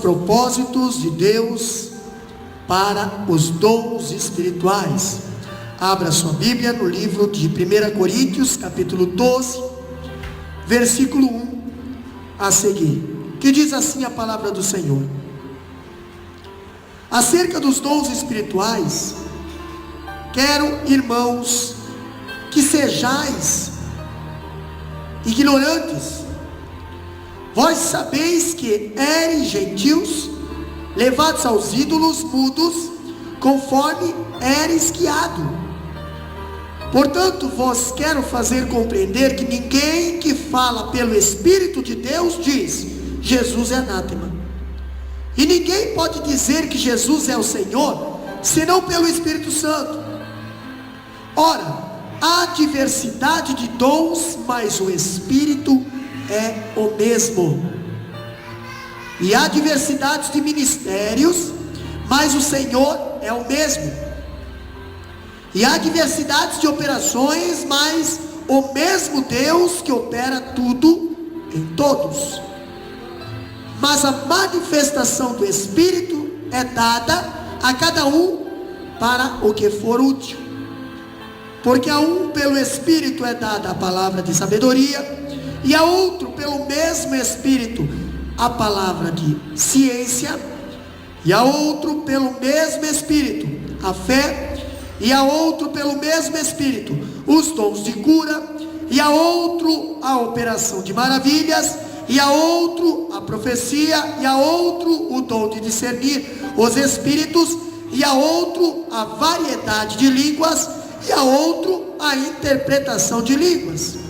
propósitos de Deus para os dons espirituais. Abra sua Bíblia no livro de 1 Coríntios, capítulo 12, versículo 1 a seguir, que diz assim a palavra do Senhor: acerca dos dons espirituais, quero, irmãos, que sejais ignorantes. Vós sabeis que eres gentios, levados aos ídolos mudos, conforme eres guiado. Portanto, vos quero fazer compreender que ninguém que fala pelo Espírito de Deus diz: Jesus é anátema. E ninguém pode dizer que Jesus é o Senhor, senão pelo Espírito Santo. Ora, há diversidade de dons, mas o Espírito é o mesmo. E há diversidade de ministérios, mas o Senhor é o mesmo. E há diversidade de operações, mas o mesmo Deus que opera tudo em todos. Mas a manifestação do Espírito é dada a cada um para o que for útil. Porque a um pelo Espírito é dada a palavra de sabedoria, e a outro pelo mesmo Espírito a palavra de ciência, e a outro pelo mesmo Espírito a fé, e a outro pelo mesmo Espírito os dons de cura, e a outro a operação de maravilhas, e a outro a profecia, e a outro o dom de discernir os espíritos, e a outro a variedade de línguas, e a outro a interpretação de línguas.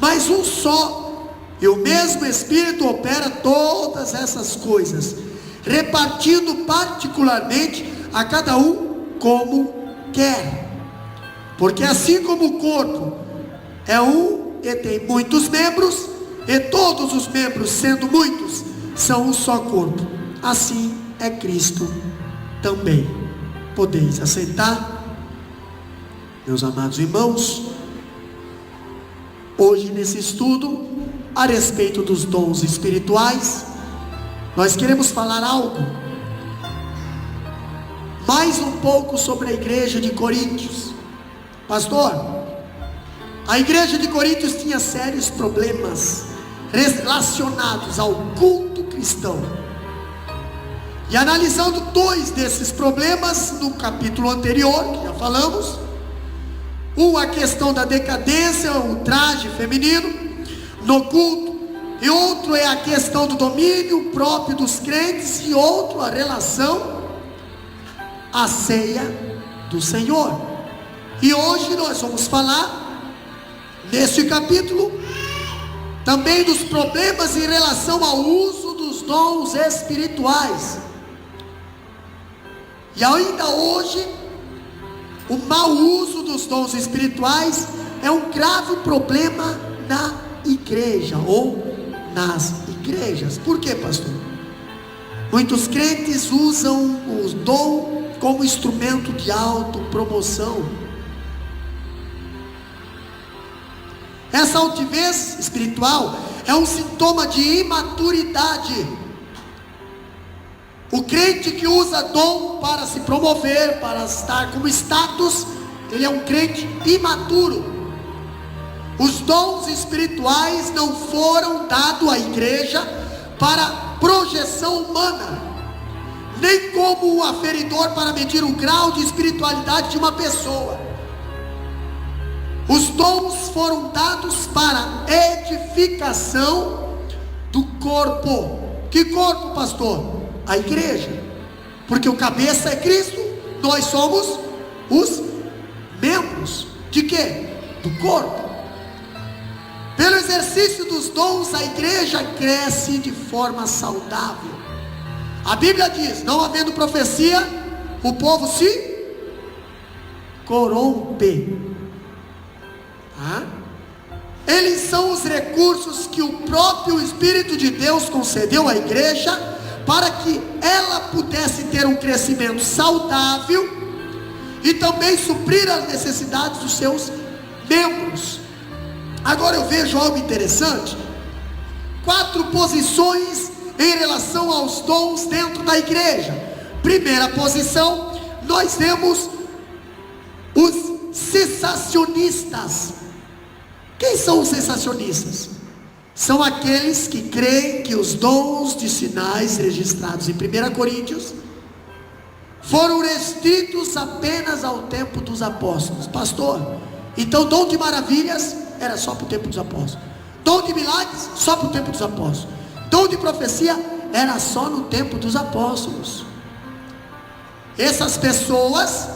Mas um só e o mesmo Espírito opera todas essas coisas, repartindo particularmente a cada um como quer. Porque assim como o corpo é um e tem muitos membros, e todos os membros, sendo muitos, são um só corpo, assim é Cristo também. Podeis assentar, meus amados irmãos. Hoje, nesse estudo a respeito dos dons espirituais, nós queremos falar algo mais um pouco sobre a igreja de Coríntios. Pastor, a igreja de Coríntios tinha sérios problemas relacionados ao culto cristão. E analisando dois desses problemas no capítulo anterior, que já falamos, a questão da decadência, o traje feminino no culto, e outro é a questão do domínio próprio dos crentes, e outro a relação à ceia do Senhor. E hoje nós vamos falar, neste capítulo, também dos problemas em relação ao uso dos dons espirituais. E ainda hoje, o mau uso dos dons espirituais é um grave problema na igreja ou nas igrejas. Por quê, pastor? Muitos crentes usam os dons como instrumento de autopromoção. Essa altivez espiritual é um sintoma de imaturidade. O crente que usa dom para se promover, para estar como status, ele é um crente imaturo. Os dons espirituais não foram dados à igreja para projeção humana, nem como um aferidor para medir o grau de espiritualidade de uma pessoa. Os dons foram dados para edificação do corpo. Que corpo, pastor? A igreja. Porque o cabeça é Cristo, nós somos os membros. De quê? Do corpo. Pelo exercício dos dons, a igreja cresce de forma saudável. A Bíblia diz: não havendo profecia, o povo se corrompe. Eles são os recursos que o próprio Espírito de Deus concedeu à igreja, para que ela pudesse ter um crescimento saudável e também suprir as necessidades dos seus membros. Agora eu vejo algo interessante: 4 posições em relação aos dons dentro da igreja. Primeira posição, nós temos os cessacionistas. Quem são os cessacionistas? São aqueles que creem que os dons de sinais registrados em 1 Coríntios foram restritos apenas ao tempo dos apóstolos. Pastor, então dom de maravilhas era só para o tempo dos apóstolos, dom de milagres só para o tempo dos apóstolos, dom de profecia era só no tempo dos apóstolos. Essas pessoas,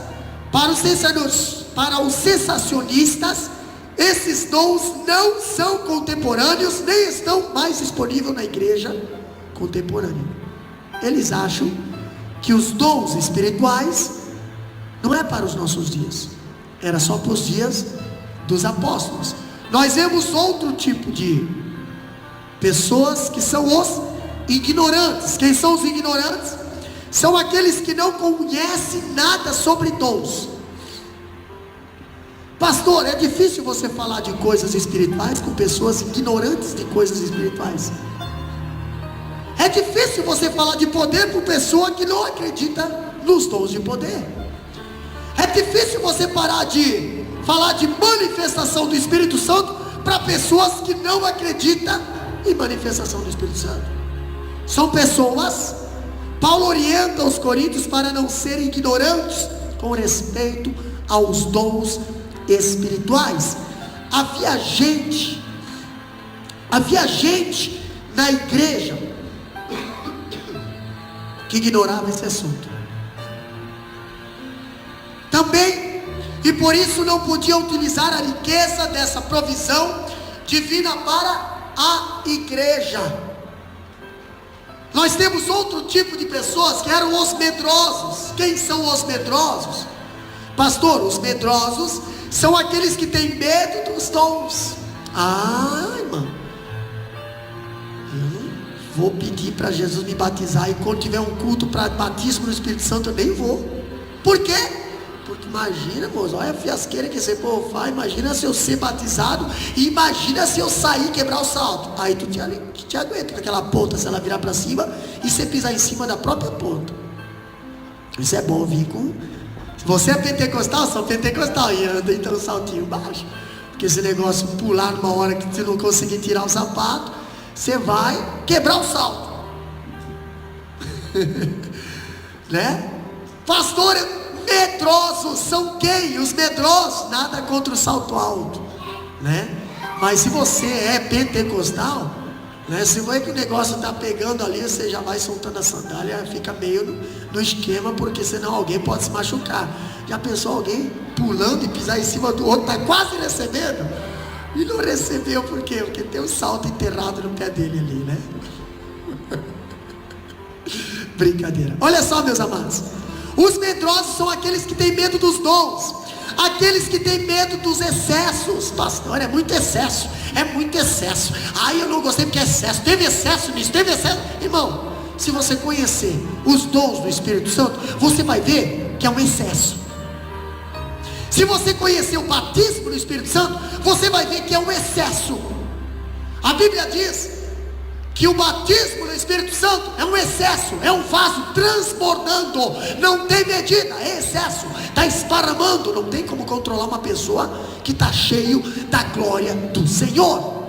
para os cessacionistas, esses dons não são contemporâneos, nem estão mais disponíveis na igreja contemporânea. Eles acham que os dons espirituais não é para os nossos dias, era só para os dias dos apóstolos. Nós vemos outro tipo de pessoas que são os ignorantes. Quem são os ignorantes? São aqueles que não conhecem nada sobre dons. Pastor, é difícil você falar de coisas espirituais com pessoas ignorantes de coisas espirituais. É difícil você falar de poder com pessoa que não acredita nos dons de poder. É difícil você parar de falar de manifestação do Espírito Santo para pessoas que não acreditam em manifestação do Espírito Santo. São pessoas, Paulo orienta os coríntios para não serem ignorantes com respeito aos dons espirituais. Havia gente na igreja que ignorava esse assunto também, e por isso não podia utilizar a riqueza dessa provisão divina para a igreja. Nós temos outro tipo de pessoas que eram os medrosos. Quem são os medrosos? Pastor, os medrosos são aqueles que têm medo dos dons. Irmão, eu vou pedir para Jesus me batizar, e quando tiver um culto para batismo no Espírito Santo eu nem vou. Por quê? Porque imagina, moço, olha a fiasqueira que esse povo faz. Imagina se eu ser batizado, e imagina se eu sair e quebrar o salto. Aí tu te aguenta com aquela ponta, se ela virar para cima e você pisar em cima da própria ponta. Isso é bom vir com... Se você é pentecostal, sou pentecostal, e anda então um saltinho baixo, porque esse negócio pular numa hora que você não conseguir tirar o sapato, você vai quebrar o salto. Né? Pastor, medrosos são quem? Os medrosos. Nada contra o salto alto, né? Mas se você é pentecostal, né, se vê que o negócio está pegando ali, você já vai soltando a sandália, fica meio no esquema, porque senão alguém pode se machucar. Já pensou alguém pulando e pisar em cima do outro, está quase recebendo, e não recebeu por quê? Porque tem um salto enterrado no pé dele ali, né? Brincadeira. Olha só, meus amados, os medrosos são aqueles que têm medo dos dons, aqueles que têm medo dos excessos. Pastor, é muito excesso, é muito excesso. Eu não gostei porque é excesso, teve excesso nisso, teve excesso. Irmão, se você conhecer os dons do Espírito Santo, você vai ver que é um excesso. Se você conhecer o batismo do Espírito Santo, você vai ver que é um excesso. A Bíblia diz que o batismo no Espírito Santo é um excesso, é um vaso transbordando, não tem medida, é excesso, está esparramando. Não tem como controlar uma pessoa que está cheio da glória do Senhor.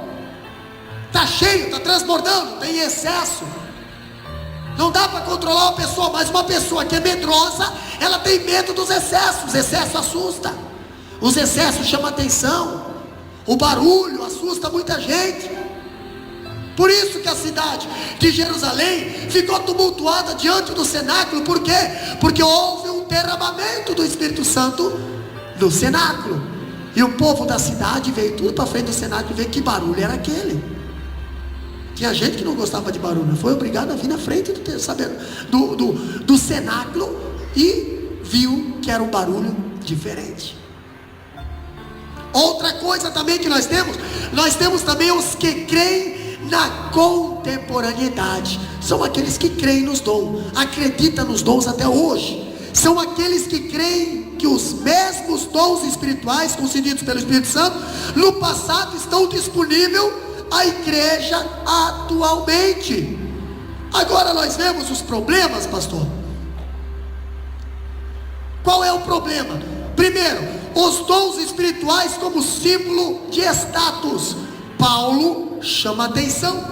Está cheio, está transbordando, tem excesso. Não dá para controlar uma pessoa, mas uma pessoa que é medrosa, ela tem medo dos excessos. Os excessos assusta, os excessos chamam atenção, o barulho assusta muita gente. Por isso que a cidade de Jerusalém ficou tumultuada diante do cenáculo. Por quê? Porque houve um derramamento do Espírito Santo no cenáculo, e o povo da cidade veio tudo para frente do cenáculo e ver que barulho era aquele. Tinha gente que não gostava de barulho, foi obrigado a vir na frente do cenáculo, e viu que era um barulho diferente. Outra coisa também que nós temos também os que creem na contemporaneidade. São aqueles que creem nos dons, acreditam nos dons até hoje. São aqueles que creem que os mesmos dons espirituais concedidos pelo Espírito Santo no passado estão disponíveis à igreja atualmente. Agora nós vemos os problemas, pastor. Qual é o problema? Primeiro, os dons espirituais como símbolo de status. Paulo chama a atenção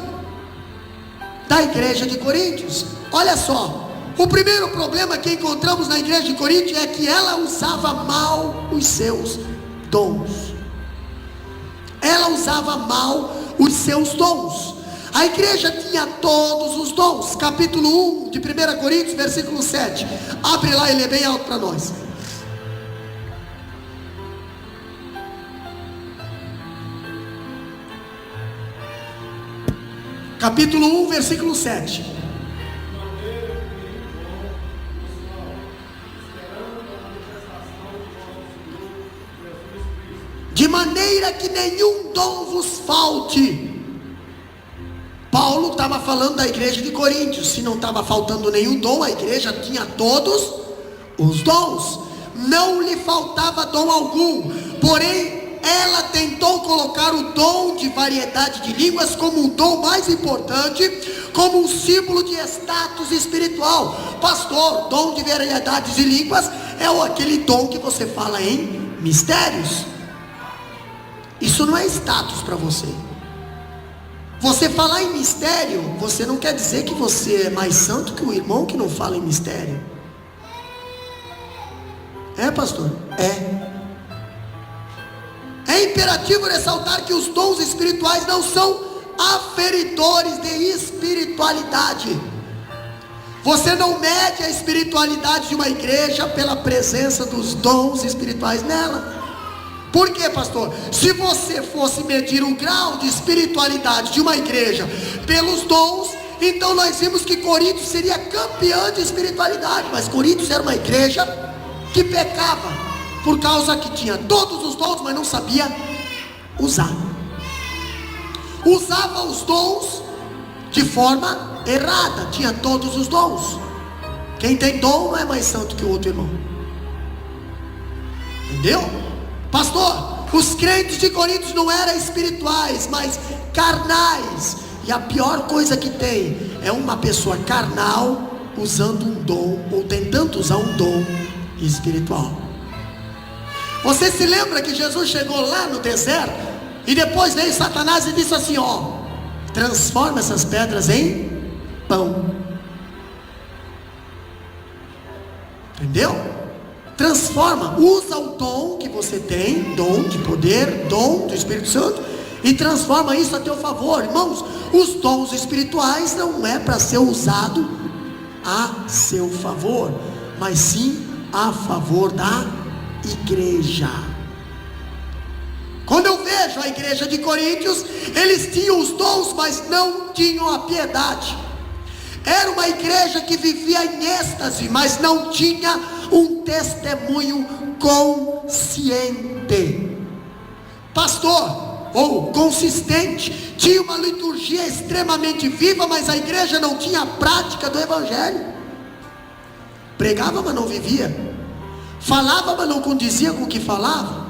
da igreja de Coríntios. Olha só, o primeiro problema que encontramos na igreja de Coríntios é que ela usava mal os seus dons. Ela usava mal os seus dons. A igreja tinha todos os dons. Capítulo 1 de 1 Coríntios, versículo 7. Abre lá, ele é bem alto para nós. Capítulo 1, versículo 7. De maneira que nenhum dom vos falte. Paulo estava falando da igreja de Coríntios. Se não estava faltando nenhum dom, a igreja tinha todos os dons. Não lhe faltava dom algum. Porém, ela tentou colocar o dom de variedade de línguas como um dom mais importante, como um símbolo de status espiritual. Pastor, dom de variedade de línguas é aquele dom que você fala em mistérios. Isso não é status para você. Você falar em mistério, você não quer dizer que você é mais santo que o irmão que não fala em mistério. É, pastor? É imperativo ressaltar que os dons espirituais não são aferidores de espiritualidade. Você não mede a espiritualidade de uma igreja pela presença dos dons espirituais nela. Por quê, pastor? Se você fosse medir o grau de espiritualidade de uma igreja pelos dons, então nós vimos que Coríntios seria campeã de espiritualidade. Mas Coríntios era uma igreja que pecava, por causa que tinha todos os dons, mas não sabia usar. Usava os dons de forma errada. Tinha todos os dons. Quem tem dom não é mais santo que o outro irmão. Entendeu? Pastor, os crentes de Coríntios não eram espirituais, mas carnais. E a pior coisa que tem é uma pessoa carnal usando um dom, ou tentando usar um dom espiritual. Você se lembra que Jesus chegou lá no deserto e depois veio Satanás e disse assim: transforma essas pedras em pão. Entendeu? Transforma, usa o dom que você tem, dom de poder, dom do Espírito Santo, e transforma isso a teu favor. Irmãos, os dons espirituais não é para ser usado a seu favor, mas sim a favor da igreja. Quando eu vejo a igreja de Coríntios, eles tinham os dons, mas não tinham a piedade. Era uma igreja que vivia em êxtase, mas não tinha um testemunho consciente. Pastor, ou consistente. Tinha uma liturgia extremamente viva, mas a igreja não tinha a prática do evangelho. Pregava, mas não vivia. Falava, mas não condizia com o que falava.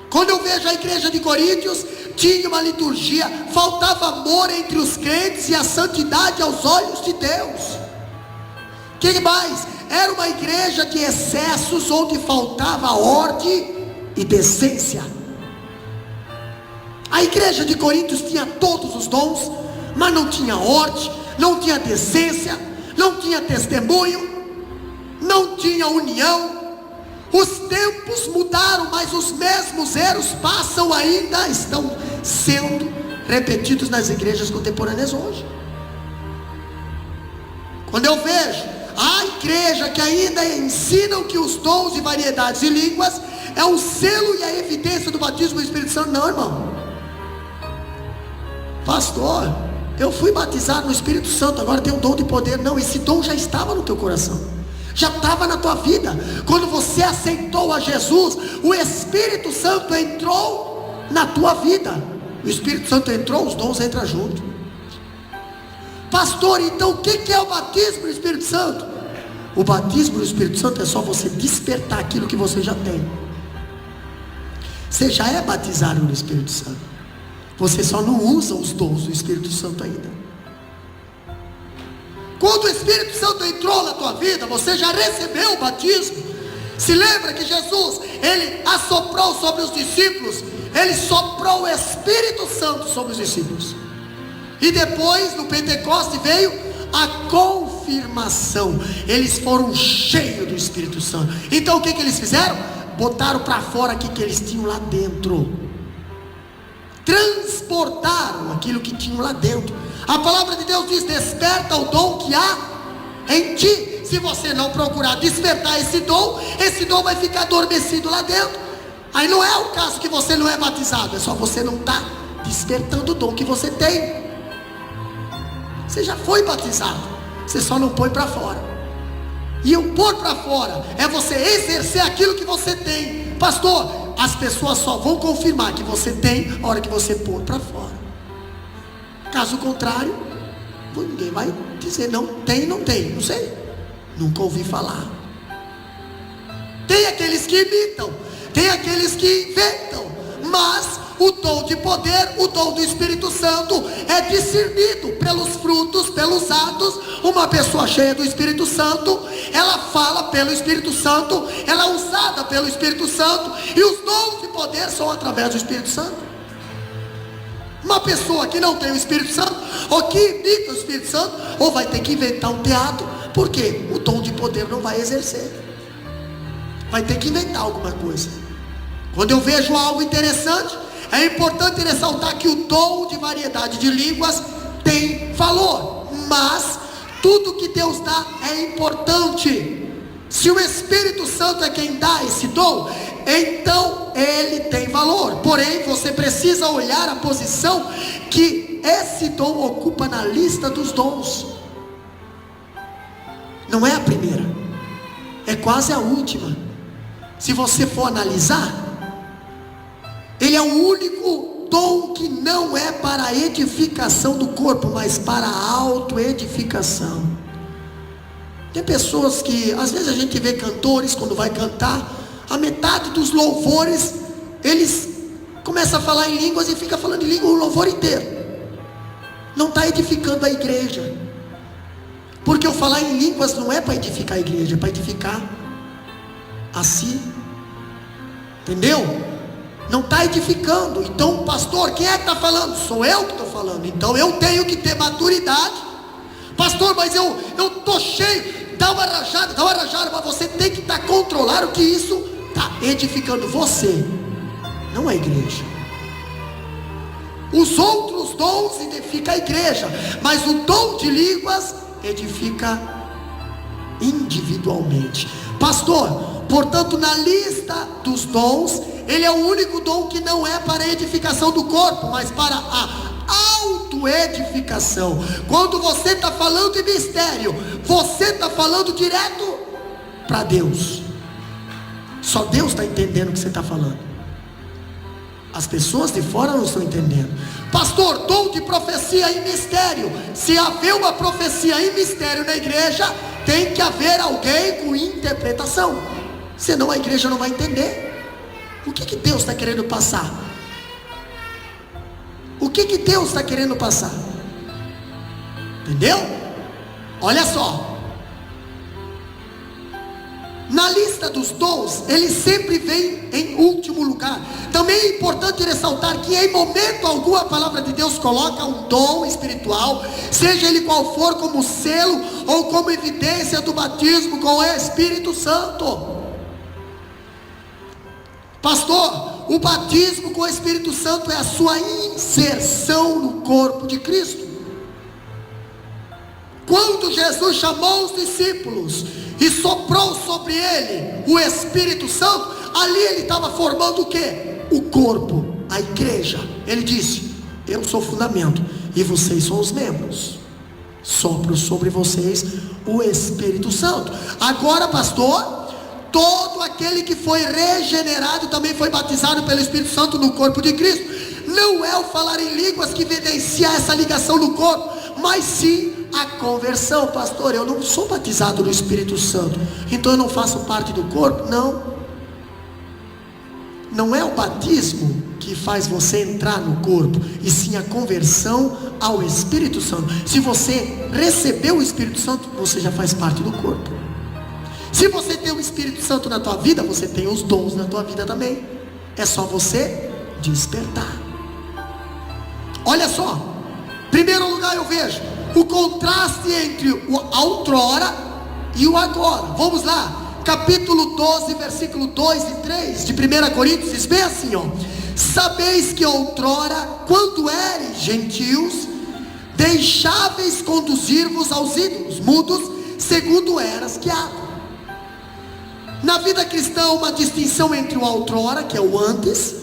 Quando eu vejo a igreja de Coríntios, tinha uma liturgia, faltava amor entre os crentes e a santidade aos olhos de Deus. Que mais? Era uma igreja de excessos, onde faltava ordem e decência. A igreja de Coríntios tinha todos os dons, mas não tinha ordem, não tinha decência, não tinha testemunho, não tinha união. Os tempos mudaram, mas os mesmos erros estão sendo repetidos nas igrejas contemporâneas hoje. Quando eu vejo a igreja que ainda ensinam que os dons e variedades de línguas é o selo e a evidência do batismo do Espírito Santo, não, irmão. Pastor, eu fui batizado no Espírito Santo, agora tenho um dom de poder. Não, esse dom já estava no teu coração, já estava na tua vida. Quando você aceitou a Jesus, o Espírito Santo entrou na tua vida. O Espírito Santo entrou, os dons entram junto. Pastor, então o que é o batismo do Espírito Santo? O batismo do Espírito Santo é só você despertar aquilo que você já tem. Você já é batizado no Espírito Santo. Você só não usa os dons do Espírito Santo ainda. Quando o Espírito Santo entrou na tua vida, você já recebeu o batismo. Se lembra que Jesus, ele assoprou sobre os discípulos, ele soprou o Espírito Santo sobre os discípulos. E depois, no Pentecoste, veio a confirmação. Eles foram cheios do Espírito Santo. Então o que eles fizeram? Botaram para fora aquilo que eles tinham lá dentro. Transportaram aquilo que tinham lá dentro. A palavra de Deus diz: desperta o dom que há em ti. Se você não procurar despertar esse dom vai ficar adormecido lá dentro. Aí não é o caso que você não é batizado, é só você não está despertando o dom que você tem. Você já foi batizado, você só não põe para fora. E o pôr para fora é você exercer aquilo que você tem. Pastor, as pessoas só vão confirmar que você tem a hora que você pôr para fora. Caso contrário, ninguém vai dizer não tem, não sei, nunca ouvi falar. Tem aqueles que imitam, tem aqueles que inventam, mas o dom de poder, o dom do Espírito Santo é discernido pelos frutos, pelos atos. Uma pessoa cheia do Espírito Santo, ela fala pelo Espírito Santo, ela é usada pelo Espírito Santo, e os dons de poder são através do Espírito Santo. Uma pessoa que não tem o Espírito Santo, ou que imita o Espírito Santo, ou vai ter que inventar um teatro, porque o dom de poder não vai exercer, vai ter que inventar alguma coisa. Quando eu vejo algo interessante, é importante ressaltar que o dom de variedade de línguas tem valor, mas tudo que Deus dá é importante. Se o Espírito Santo é quem dá esse dom, então ele tem valor. Porém, você precisa olhar a posição que esse dom ocupa na lista dos dons. Não é a primeira, é quase a última. Se você for analisar, ele é o único dom que não é para a edificação do corpo, mas para a autoedificação. Tem pessoas que, às vezes a gente vê cantores, quando vai cantar, a metade dos louvores, eles começam a falar em línguas e fica falando em língua o louvor inteiro. Não está edificando a igreja. Porque o falar em línguas não é para edificar a igreja, é para edificar a si. Entendeu? Não está edificando. Então, pastor, quem é que está falando? Sou eu que estou falando. Então eu tenho que ter maturidade. Pastor, mas eu estou cheio. Dá uma rajada, mas você tem que estar controlando que isso está edificando você, não a igreja. Os outros dons edificam a igreja, mas o dom de línguas edifica individualmente. Pastor, portanto, na lista dos dons, ele é o único dom que não é para a edificação do corpo, mas para a autoedificação. Quando você está falando de mistério, você está falando direto para Deus. Só Deus está entendendo o que você está falando. As pessoas de fora não estão entendendo. Pastor, dom de profecia e mistério. Se haver uma profecia e mistério na igreja, tem que haver alguém com interpretação, senão a igreja não vai entender. O que Deus está querendo passar? O que Deus está querendo passar? Entendeu? Olha só. Na lista dos dons, ele sempre vem em último lugar. Também é importante ressaltar que em momento algum a palavra de Deus coloca um dom espiritual, seja ele qual for, como selo ou como evidência do batismo com o Espírito Santo. Pastor, o batismo com o Espírito Santo é a sua inserção no corpo de Cristo. Quando Jesus chamou os discípulos e soprou sobre ele o Espírito Santo, ali ele estava formando o quê? O corpo, a igreja. Ele disse: eu sou o fundamento e vocês são os membros. Sopro sobre vocês o Espírito Santo. Agora, pastor, todo aquele que foi regenerado também foi batizado pelo Espírito Santo no corpo de Cristo. Não é o falar em línguas que evidencia essa ligação no corpo, mas sim a conversão. Pastor, eu não sou batizado no Espírito Santo, então eu não faço parte do corpo. Não é o batismo que que faz você entrar no corpo, e sim a conversão ao Espírito Santo. Se você recebeu o Espírito Santo, você já faz parte do corpo. Se você tem o Espírito Santo na tua vida, você tem os dons na tua vida também. É só você despertar. Olha só, em primeiro lugar eu vejo o contraste entre o outrora e o agora. Vamos lá. Capítulo 12, versículo 2 e 3 de 1 Coríntios, diz bem assim, ó: sabeis que outrora, quando eres gentios, deixáveis conduzir-vos aos ídolos mudos, segundo eras guiado. Na vida cristã há uma distinção entre o outrora, que é o antes,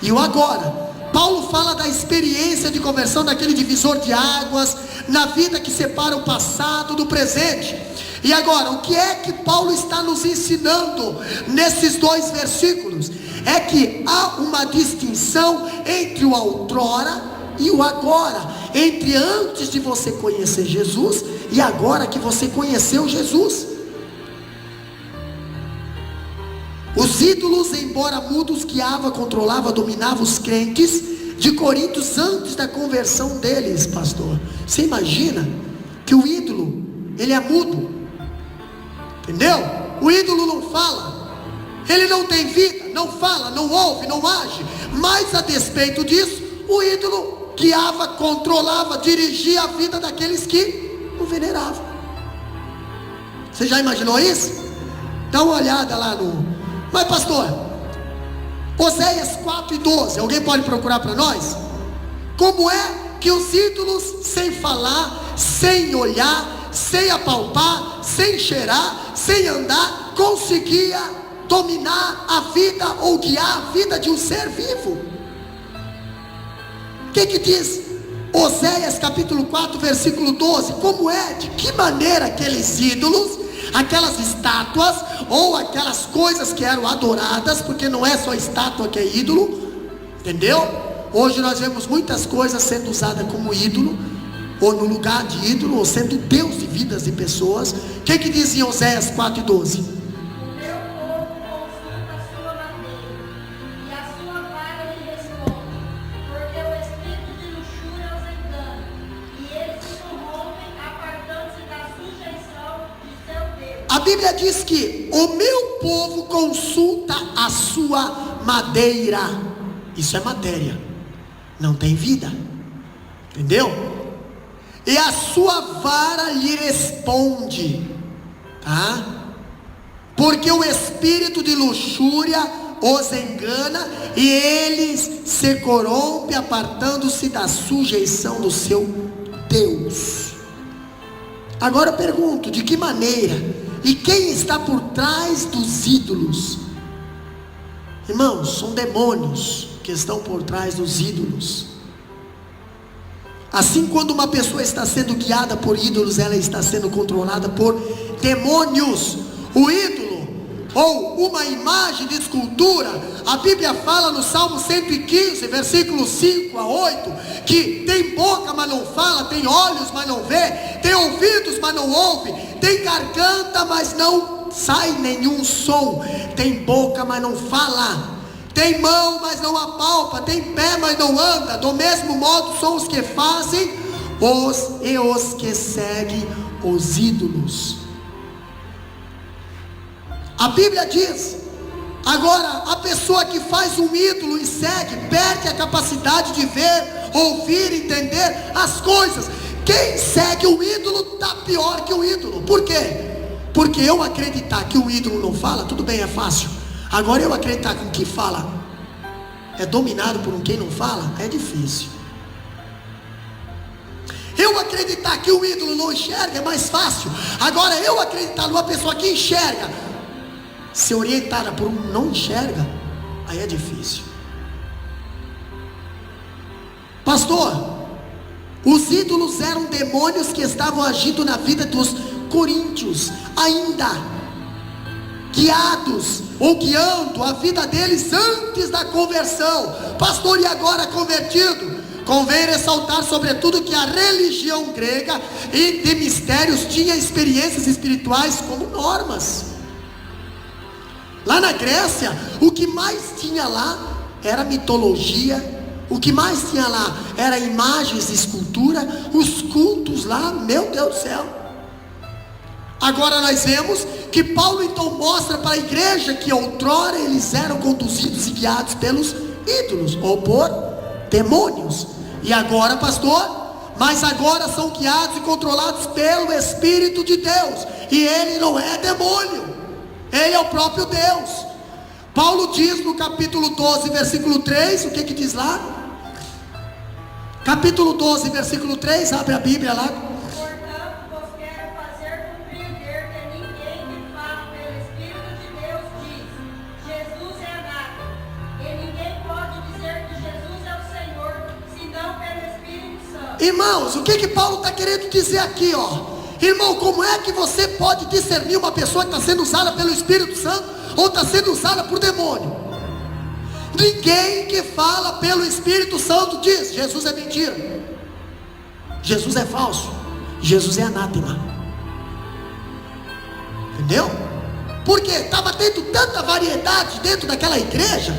e o agora. Paulo fala da experiência de conversão, daquele divisor de águas, na vida que separa o passado do presente. E agora, o que é que Paulo está nos ensinando nesses dois versículos? É que há uma distinção entre o outrora e o agora, entre antes de você conhecer Jesus e agora que você conheceu Jesus. Os ídolos, embora mudos, guiava, controlava, dominava os crentes de Corinto antes da conversão deles, pastor. Você imagina que o ídolo, ele é mudo, entendeu? O ídolo não fala, ele não tem vida, não fala, não ouve, não age. Mas a despeito disso, o ídolo guiava, controlava, dirigia a vida daqueles que o veneravam. Você já imaginou isso? Dá uma olhada lá no... Mas pastor, Oséias 4:12, alguém pode procurar para nós? Como é que os ídolos, sem falar, sem olhar, sem apalpar, sem cheirar, sem andar, conseguia dominar a vida ou guiar a vida de um ser vivo? O que diz Oséias capítulo 4 versículo 12? Como é, de que maneira aqueles ídolos, aquelas estátuas ou aquelas coisas que eram adoradas, porque não é só estátua que é ídolo, entendeu? Hoje nós vemos muitas coisas sendo usadas como ídolo, ou no lugar de ídolo, ou sendo Deus de vidas de pessoas. O que diz em Oséias 4:12? A Bíblia diz que o meu povo consulta a sua madeira. Isso é matéria, não tem vida, entendeu? E a sua vara lhe responde, tá? Porque o espírito de luxúria os engana, e eles se corrompem, apartando-se da sujeição do seu Deus. Agora eu pergunto, de que maneira? E quem está por trás dos ídolos? Irmãos, são demônios que estão por trás dos ídolos. Assim, quando uma pessoa está sendo guiada por ídolos, ela está sendo controlada por demônios. O ídolo, ou uma imagem de escultura, a Bíblia fala no Salmo 115, versículos 5 a 8, que tem boca, mas não fala, tem olhos, mas não vê, tem ouvidos, mas não ouve, tem garganta, mas não sai nenhum som, tem boca, mas não fala, tem mão, mas não apalpa, tem pé, mas não anda. Do mesmo modo são os que fazem os que seguem os ídolos. A Bíblia diz: agora, a pessoa que faz um ídolo e segue, perde a capacidade de ver, ouvir, entender as coisas. Quem segue o ídolo está pior que o ídolo. Por quê? Porque eu acreditar que o ídolo não fala, tudo bem, é fácil. Agora eu acreditar que o que fala é dominado por um quem não fala, é difícil. Eu acreditar que o ídolo não enxerga é mais fácil. Agora eu acreditar numa pessoa que enxerga, ser orientada por um não enxerga, aí é difícil. Pastor, os ídolos eram demônios que estavam agindo na vida dos coríntios, ainda guiados ou guiando a vida deles antes da conversão. Pastor, e agora convertido? Convém ressaltar sobretudo que a religião grega e de mistérios tinha experiências espirituais como normas. Lá na Grécia, o que mais tinha lá era mitologia. O que mais tinha lá era imagens de escultura. Os cultos lá, meu Deus do céu. Agora nós vemos que Paulo então mostra para a igreja que outrora eles eram conduzidos e guiados pelos ídolos ou por demônios. E agora, pastor, mas agora são guiados e controlados pelo Espírito de Deus. E ele não é demônio, ele é o próprio Deus. Paulo diz no capítulo 12, versículo 3, o que diz lá? Capítulo 12, versículo 3, abre a Bíblia lá. Portanto, vos quero fazer compreender que ninguém que fala pelo Espírito de Deus diz, Jesus é anátema. E ninguém pode dizer que Jesus é o Senhor, senão pelo Espírito Santo. Irmãos, o que Paulo está querendo dizer aqui, ó? Irmão, como é que você pode discernir uma pessoa que está sendo usada pelo Espírito Santo ou está sendo usada por demônio? Ninguém que fala pelo Espírito Santo diz, Jesus é mentira, Jesus é falso, Jesus é anátema. Entendeu? Porque estava tendo tanta variedade dentro daquela igreja,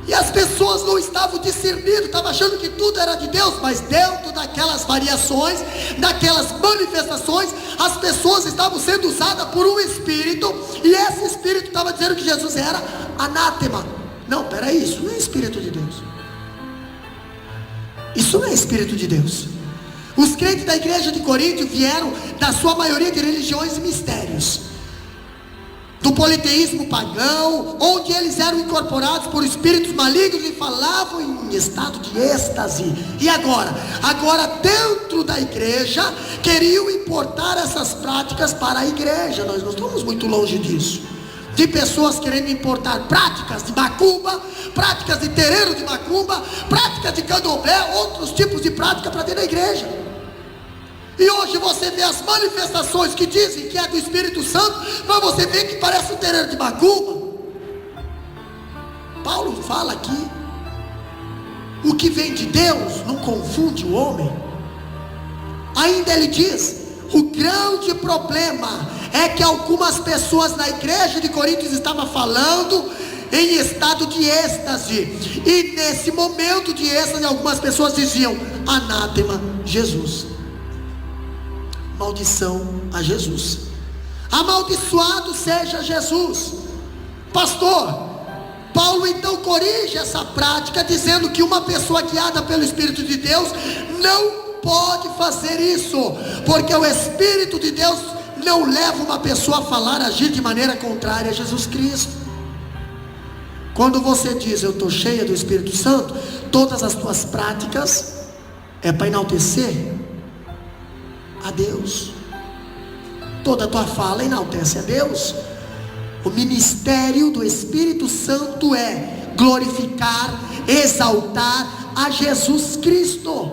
e as pessoas não estavam discernindo, estavam achando que tudo era de Deus, mas dentro daquelas variações, daquelas manifestações, as pessoas estavam sendo usadas por um espírito, e esse espírito estava dizendo que Jesus era anátema. Não, peraí, isso não é espírito de Deus. Isso não é espírito de Deus. Os crentes da igreja de Corinto vieram da sua maioria de religiões e mistérios, do politeísmo pagão, onde eles eram incorporados por espíritos malignos e falavam em estado de êxtase. E agora dentro da igreja queriam importar essas práticas para a igreja. Nós não estamos muito longe disso, de pessoas querendo importar práticas de macumba, práticas de terreiro de macumba, práticas de candomblé, outros tipos de prática para dentro da igreja. E hoje você vê as manifestações que dizem que é do Espírito Santo, mas você vê que parece um terreiro de macumba. Paulo fala aqui, o que vem de Deus não confunde o homem. Ainda ele diz, o grande problema é que algumas pessoas na igreja de Corinto estavam falando em estado de êxtase, e nesse momento de êxtase algumas pessoas diziam, anátema Jesus, maldição a Jesus, amaldiçoado seja Jesus. Pastor, Paulo então corrige essa prática, dizendo que uma pessoa guiada pelo Espírito de Deus não pode fazer isso, porque o Espírito de Deus não leva uma pessoa a falar, a agir de maneira contrária a Jesus Cristo. Quando você diz, eu estou cheia do Espírito Santo, todas as tuas práticas é para enaltecer a Deus, toda a tua fala enaltece a Deus. O ministério do Espírito Santo é glorificar, exaltar a Jesus Cristo.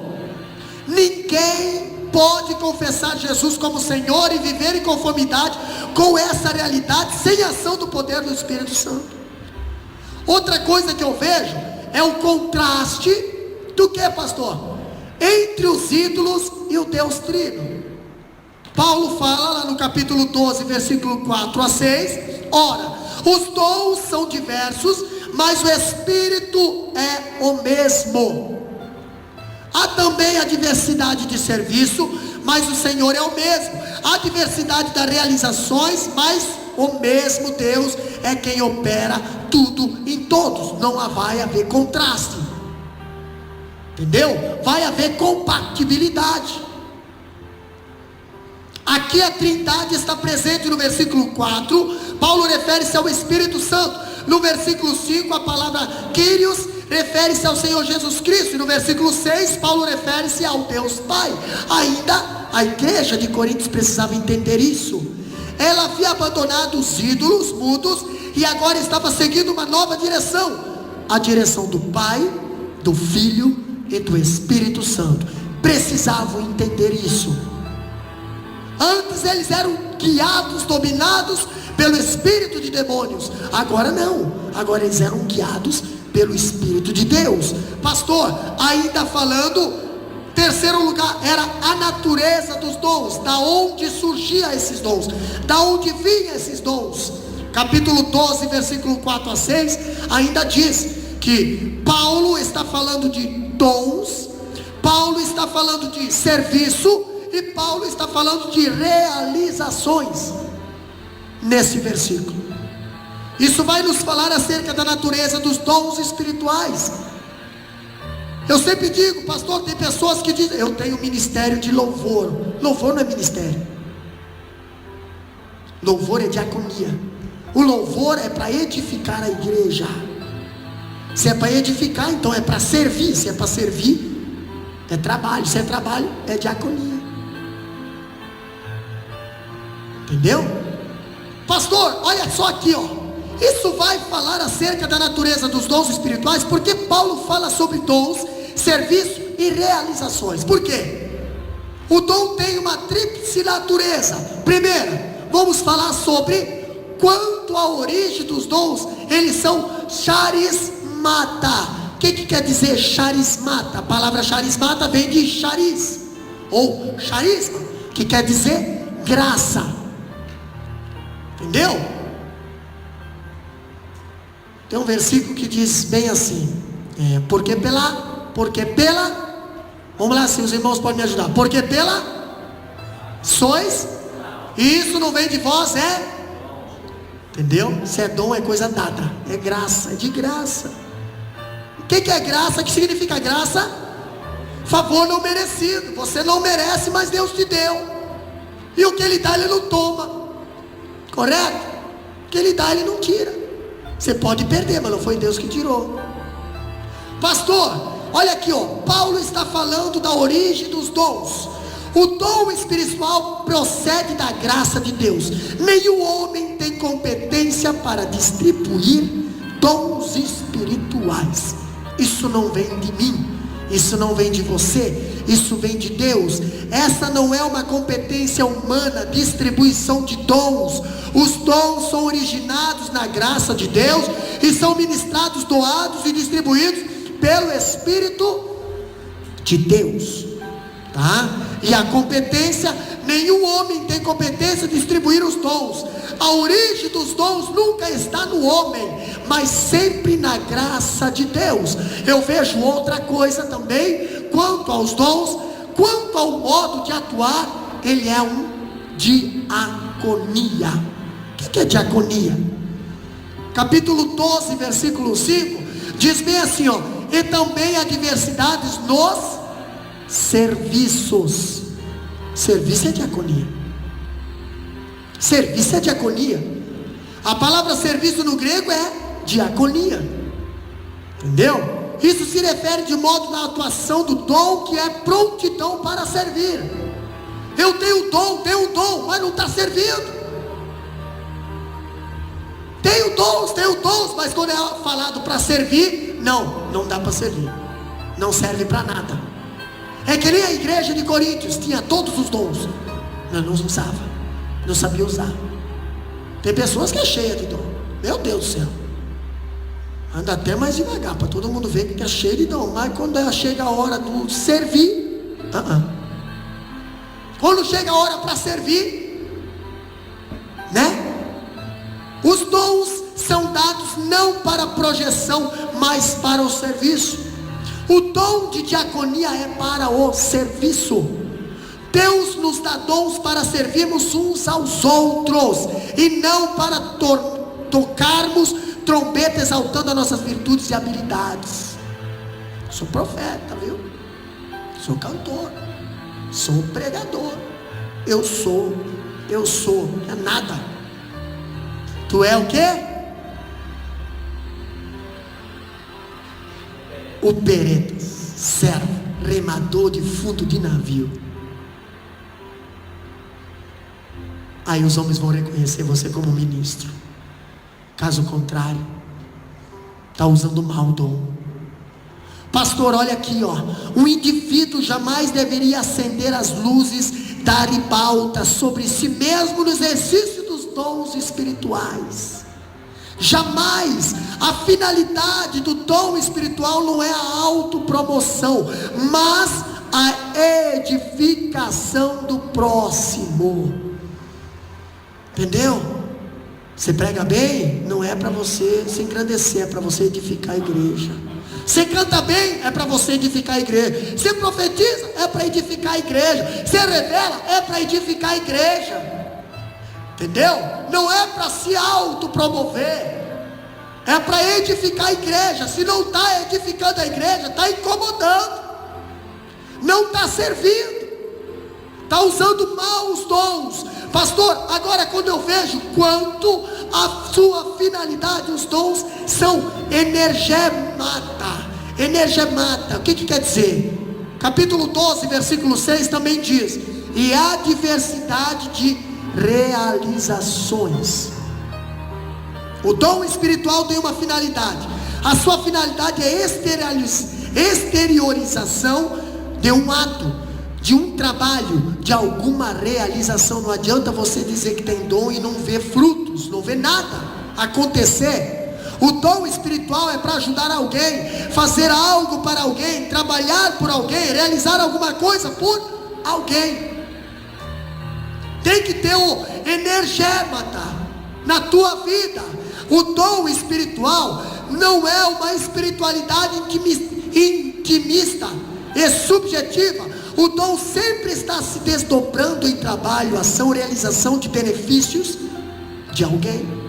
Ninguém pode confessar Jesus como Senhor e viver em conformidade com essa realidade sem a ação do poder do Espírito Santo. Outra coisa que eu vejo é o contraste do que, pastor? Entre os ídolos e o Deus Trino. Paulo fala lá no capítulo 12, versículo 4 a 6, ora, os dons são diversos, mas o Espírito é o mesmo. Há também a diversidade de serviço, mas o Senhor é o mesmo. Há diversidade das realizações, mas o mesmo Deus é quem opera tudo em todos. Não vai haver contraste, entendeu? Vai haver compatibilidade. Aqui a Trindade está presente no versículo 4. Paulo refere-se ao Espírito Santo. No versículo 5 a palavra Kyrios refere-se ao Senhor Jesus Cristo. E no versículo 6 Paulo refere-se ao Deus Pai. Ainda a igreja de Corinto precisava entender isso. Ela havia abandonado os ídolos mudos e agora estava seguindo uma nova direção, a direção do Pai, do Filho e do Espírito Santo. Precisavam entender isso. Antes eles eram guiados, dominados pelo espírito de demônios. Agora não, agora eles eram guiados pelo Espírito de Deus. Pastor, ainda falando, terceiro lugar, era a natureza dos dons. Da onde surgiam esses dons? Da onde vinham esses dons? capítulo 12, versículo 4 a 6, ainda diz que Paulo está falando de dons, Paulo está falando de serviço, e Paulo está falando de realizações, nesse versículo. Isso vai nos falar acerca da natureza dos dons espirituais. Eu sempre digo, pastor, tem pessoas que dizem, eu tenho ministério de louvor. Louvor não é ministério, louvor é diaconia. O louvor é para edificar a igreja. Se é para edificar, então é para servir. Se é para servir, é trabalho. Se é trabalho, é diaconia. Entendeu? Pastor, olha só aqui, ó. Isso vai falar acerca da natureza dos dons espirituais, porque Paulo fala sobre dons, serviço e realizações. Por quê? O dom tem uma tríplice natureza. Primeiro, vamos falar sobre quanto à origem dos dons. Eles são charismata. O que quer dizer charismata? A palavra charismata vem de charis, ou charisma, que quer dizer graça. Entendeu? Tem um versículo que diz bem assim, porque pela, vamos lá, se os irmãos podem me ajudar, porque pela sois, e isso não vem de vós, entendeu? Se é dom, é coisa dada, é graça, é de graça. O que é graça? O que significa graça? Favor não merecido. Você não merece, mas Deus te deu, e o que Ele dá Ele não toma, correto? O que Ele dá Ele não tira. Você pode perder, mas não foi Deus que tirou. Pastor, olha aqui, ó. Paulo está falando da origem dos dons. O dom espiritual procede da graça de Deus. Nenhum homem tem competência para distribuir dons espirituais. Isso não vem de mim, isso não vem de você, isso vem de Deus. Essa não é uma competência humana, distribuição de dons. Os dons são originados na graça de Deus e são ministrados, doados e distribuídos pelo Espírito de Deus, tá? E a competência, nenhum homem tem competência de distribuir os dons. A origem dos dons nunca está no homem, mas sempre na graça de Deus. Eu vejo outra coisa também, quanto aos dons, quanto ao modo de atuar, ele é um diaconia. O que é diaconia? Capítulo 12, versículo 5, diz bem assim, ó: e também há diversidades nos serviços. Serviço é diaconia. Serviço é diaconia. A palavra serviço no grego é diaconia. Entendeu? Isso se refere de modo na atuação do dom, que é prontidão para servir. Eu tenho dom, mas não está servindo. Tenho dons, mas quando é falado para servir, não dá para servir. Não serve para nada. É que nem a igreja de Coríntios, tinha todos os dons, mas não usava, não sabia usar. Tem pessoas que é cheia de dom, meu Deus do céu, anda até mais devagar, para todo mundo ver que é cheio de dom, mas quando chega a hora do servir, quando chega a hora para servir, né? Os dons são dados não para projeção, mas para o serviço. O dom de diaconia é para o serviço. Deus nos dá dons para servirmos uns aos outros, e não para tocarmos trombeta exaltando as nossas virtudes e habilidades. Sou profeta, viu? Sou cantor, sou pregador. Eu sou, é nada. Tu é o quê? Operetas, servo, remador de fundo de navio. Aí os homens vão reconhecer você como ministro. Caso contrário, está usando mal o dom. Pastor, olha aqui, ó. Um indivíduo jamais deveria acender as luzes da ribalta sobre si mesmo no exercício dos dons espirituais. Jamais. A finalidade do dom espiritual não é a autopromoção, mas a edificação do próximo. Entendeu? Você prega bem, não é para você se engrandecer, é para você edificar a igreja. Você canta bem, é para você edificar a igreja. Você profetiza, é para edificar a igreja. Você revela, é para edificar a igreja. Entendeu? Não é para se autopromover, é para edificar a igreja. Se não está edificando a igreja, está incomodando, não está servindo, está usando mal os dons. Pastor, agora quando eu vejo quanto a sua finalidade, os dons são energemata. Energemata, o que quer dizer? Capítulo 12, versículo 6 também diz: e há diversidade de realizações. O dom espiritual tem uma finalidade. A sua finalidade é exteriorização de um ato, de um trabalho, de alguma realização. Não adianta você dizer que tem dom e não ver frutos, não ver nada acontecer. O dom espiritual é para ajudar alguém, fazer algo para alguém, trabalhar por alguém, realizar alguma coisa por alguém. Tem que ter o energémata na tua vida. O dom espiritual não é uma espiritualidade intimista e subjetiva. O dom sempre está se desdobrando em trabalho, ação, realização de benefícios de alguém.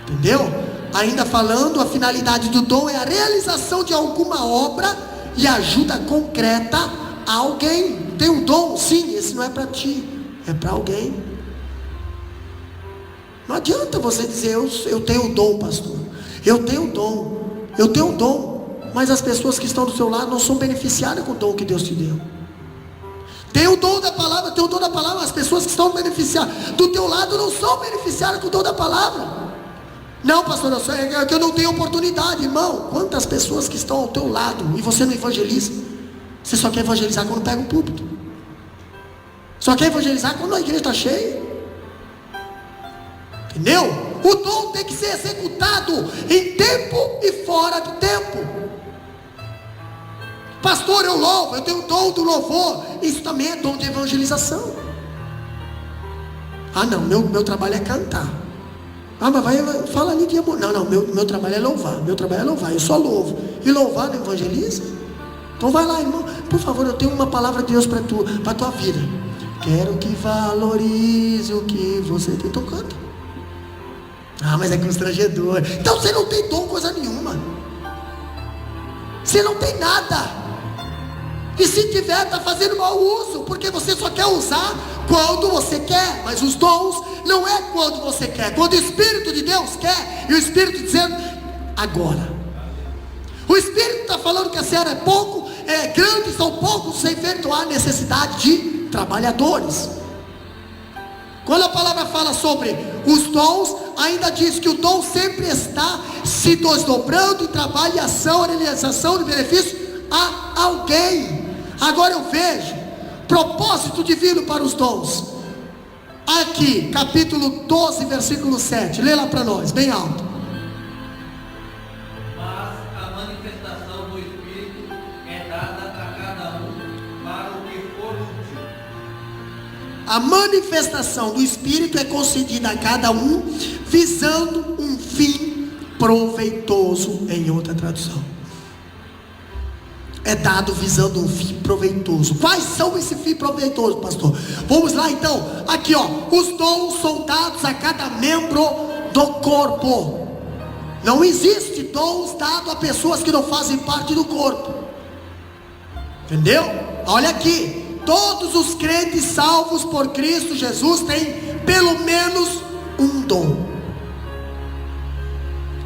Entendeu? Ainda falando, a finalidade do dom é a realização de alguma obra e ajuda concreta a alguém. Tem um dom? Sim, esse não é para ti, é para alguém. Não adianta você dizer, eu tenho um dom, pastor. Eu tenho um dom. Mas as pessoas que estão do seu lado não são beneficiadas com o dom que Deus te deu. Tem o dom da palavra, as pessoas que estão beneficiadas do teu lado não são beneficiadas com o dom da palavra. Não, pastor, é que eu não tenho oportunidade. Irmão, quantas pessoas que estão ao teu lado e você não evangeliza? Você só quer evangelizar quando pega um púlpito. Só quer evangelizar quando a igreja está cheia. Entendeu? O dom tem que ser executado em tempo e fora do tempo. Pastor, eu louvo, eu tenho o dom do louvor. Isso também é dom de evangelização. Ah não, meu trabalho é cantar. Ah, mas fala ali de amor. Não, meu trabalho é louvar. Eu só louvo. E louvar não evangeliza? Então vai lá, irmão. Por favor, eu tenho uma palavra de Deus para tua vida. Quero que valorize o que você tem. Então canta. Ah, mas é constrangedor. Então você não tem dom coisa nenhuma. Você não tem nada. E se tiver, está fazendo mau uso, porque você só quer usar quando você quer. Mas os dons não é quando você quer, quando o Espírito de Deus quer. E o Espírito dizendo, agora. O Espírito está falando que a seara é grande, são poucos, sem efetuar a necessidade de trabalhadores. Quando a palavra fala sobre os dons, ainda diz que o dom sempre está se desdobrando em trabalho e ação, realização de benefício a alguém. Agora eu vejo propósito divino para os dons. Aqui, capítulo 12, versículo 7. Lê lá para nós, bem alto. Mas a manifestação do Espírito é dada a cada um para o que for útil. A manifestação do Espírito é concedida a cada um, visando um fim proveitoso, em outra tradução. É dado visando um fim proveitoso. Quais são esse fim proveitoso, pastor? Vamos lá então. Aqui ó, os dons são dados a cada membro do corpo. Não existe dons dados a pessoas que não fazem parte do corpo. Entendeu? Olha aqui. Todos os crentes salvos por Cristo Jesus têm pelo menos um dom.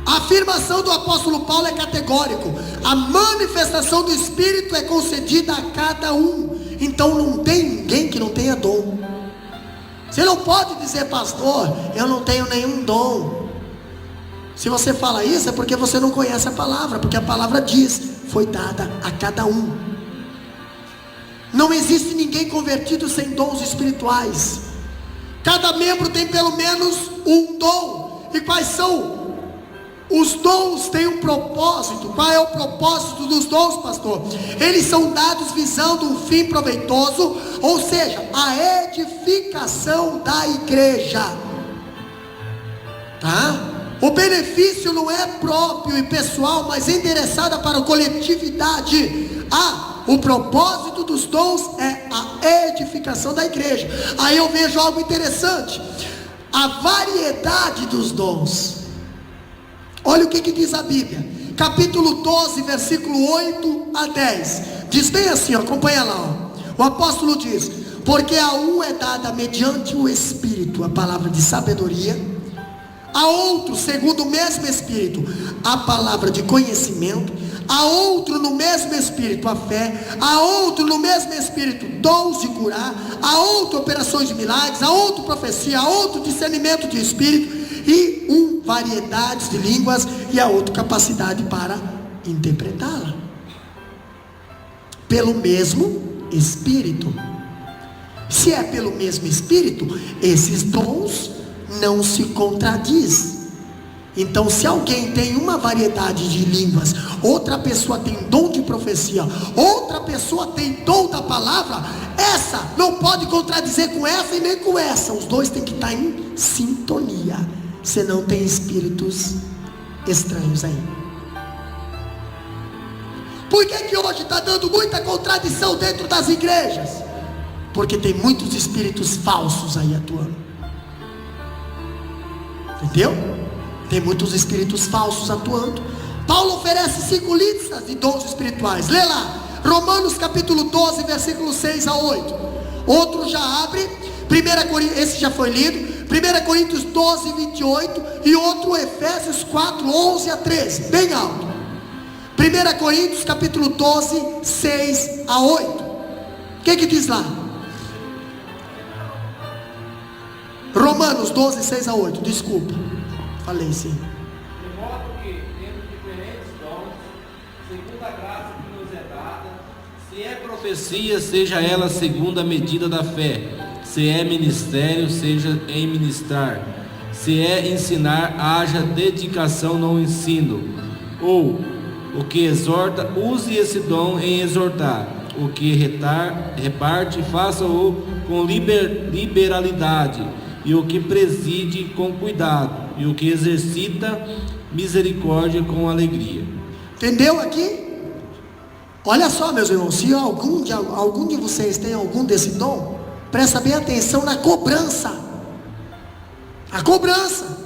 A afirmação do apóstolo Paulo é categórico. A manifestação do Espírito é concedida a cada um. Então não tem ninguém que não tenha dom. Você não pode dizer, pastor, eu não tenho nenhum dom. Se você fala isso é porque você não conhece a palavra. Porque a palavra diz, foi dada a cada um. Não existe ninguém convertido sem dons espirituais. Cada membro tem pelo menos um dom. E quais são? Os dons têm um propósito. Qual é o propósito dos dons, pastor? Eles são dados visando um fim proveitoso, ou seja, a edificação da igreja. Tá? O benefício não é próprio e pessoal, mas endereçada para a coletividade. O propósito dos dons é a edificação da igreja. Aí eu vejo algo interessante: a variedade dos dons. Olha o que diz a Bíblia, capítulo 12, versículo 8 a 10. Diz bem assim, acompanha lá. O apóstolo diz: porque a um é dada mediante o Espírito a palavra de sabedoria, a outro, segundo o mesmo Espírito, a palavra de conhecimento, a outro no mesmo Espírito a fé, a outro no mesmo Espírito dons de curar, a outro operações de milagres, a outro profecia, a outro discernimento de Espírito, e variedades de línguas, e a outro capacidade para interpretá-la, pelo mesmo Espírito. Se é pelo mesmo Espírito, esses dons não se contradiz. Então, se alguém tem uma variedade de línguas, outra pessoa tem dom de profecia, outra pessoa tem dom da palavra, essa não pode contradizer com essa e nem com essa. Os dois têm que estar em sintonia, senão tem espíritos estranhos aí. Por que hoje está dando muita contradição dentro das igrejas? Porque tem muitos espíritos falsos aí atuando. Entendeu? Tem muitos espíritos falsos atuando. Paulo oferece 5 listas de dons espirituais. Lê lá, Romanos capítulo 12, versículos 6 a 8. Outro já abre, 1 Coríntios, esse já foi lido, 1 Coríntios 12, 28. E outro Efésios 4, 11 a 13, bem alto. 1 Coríntios capítulo 12, 6 a 8. O que diz lá? Romanos 12, 6 a 8, desculpa, falei sim. De modo que, tendo diferentes dons, segundo a graça que nos é dada, se é profecia, seja ela segundo a medida da fé, se é ministério, seja em ministrar, se é ensinar, haja dedicação no ensino, ou o que exorta, use esse dom em exortar, o que reparte, faça-o com liberalidade, e o que preside com cuidado, e o que exercita misericórdia com alegria. Entendeu aqui? Olha só, meus irmãos, se algum de vocês tem algum desse dom, presta bem atenção na cobrança. A cobrança.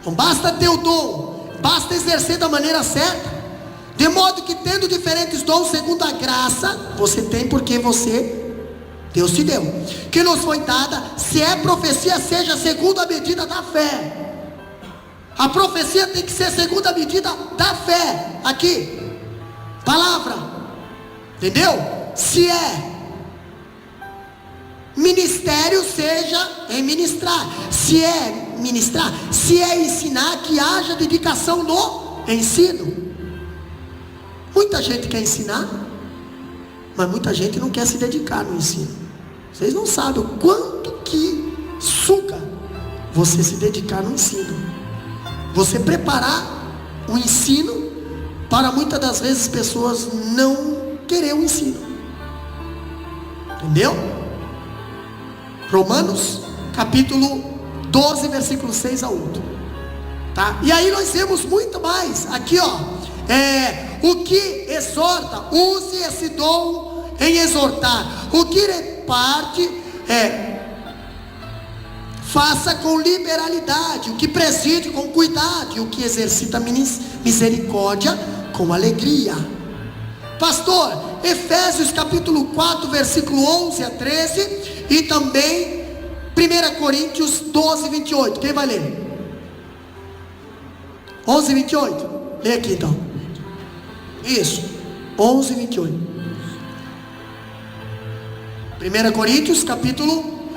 Não basta ter o dom, basta exercer da maneira certa. De modo que, tendo diferentes dons segundo a graça, você tem porque Deus te deu, que nos foi dada, se é profecia, seja segundo a medida da fé. A profecia tem que ser segundo a medida da fé. Aqui, palavra, entendeu? Se é ministério, seja em ministrar. Se é ministrar, se é ensinar, que haja dedicação no ensino. Muita gente quer ensinar, mas muita gente não quer se dedicar no ensino. Vocês não sabem o quanto que suga você se dedicar no ensino, você preparar o ensino, para muitas das vezes pessoas não querer o ensino. Entendeu? Romanos capítulo 12, versículo 6 a 8, tá? E aí nós temos muito mais aqui, o que exorta, use esse dom em exortar. O que reparte, faça com liberalidade. O que preside, com cuidado. E o que exercita misericórdia, com alegria. Pastor, Efésios capítulo 4, versículo 11 a 13. E também 1 Coríntios 12, 28. Quem vai ler? 11, 28. Lê aqui então. Isso, 11, 28. 1 Coríntios capítulo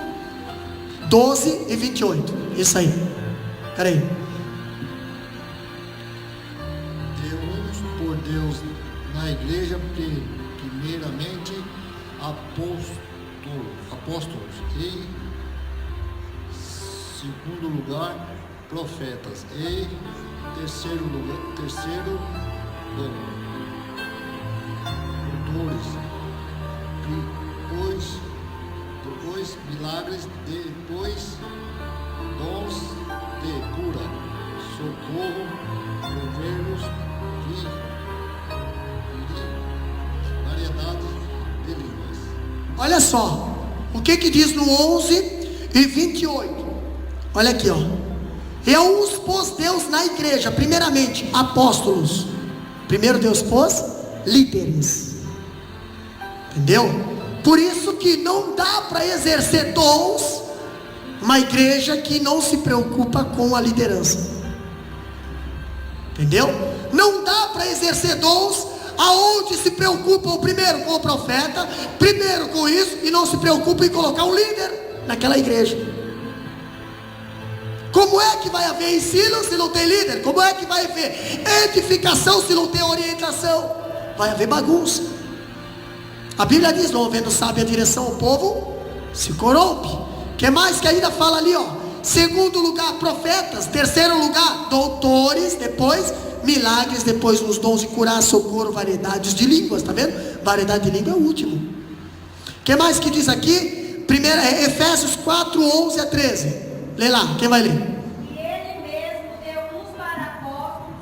12 e 28. Isso aí. Espera aí. Deus por Deus na igreja, primeiramente apóstolos, e segundo lugar profetas, e terceiro doutores, depois milagres, depois dons de cura, socorro, governos de variedades de línguas. Olha só, o que diz no 11:28? Olha aqui, ó. Eu os pôs Deus na igreja, primeiramente, apóstolos. Primeiro Deus pôs líderes. Entendeu? Por isso que não dá para exercer dons uma igreja que não se preocupa com a liderança. Entendeu? Não dá para exercer dons aonde se preocupam primeiro com o profeta, primeiro com isso, e não se preocupam em colocar um líder naquela igreja. Como é que vai haver ensino se não tem líder? Como é que vai haver edificação se não tem orientação? Vai haver bagunça. A Bíblia diz: não havendo sábia direção, o povo se corrompe. Que mais que ainda fala ali, ó? Segundo lugar, profetas. Terceiro lugar, doutores. Depois, milagres. Depois, os dons de curar, socorro, variedades de línguas. Tá vendo? Variedade de língua é o último. Que mais que diz aqui? Primeiro, Efésios 4:11-13. Lê lá, quem vai ler? E ele mesmo deu uns para apóstolos,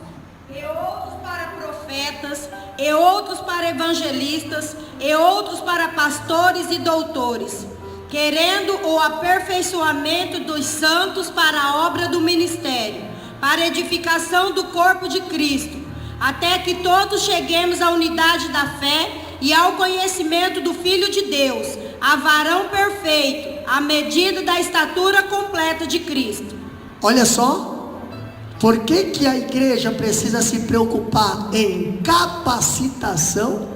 e outros para profetas, e outros para evangelistas, e outros para pastores e doutores, querendo o aperfeiçoamento dos santos para a obra do ministério, para a edificação do corpo de Cristo, até que todos cheguemos à unidade da fé e ao conhecimento do Filho de Deus, a varão perfeito, à medida da estatura completa de Cristo. Olha só, por que a igreja precisa se preocupar em capacitação?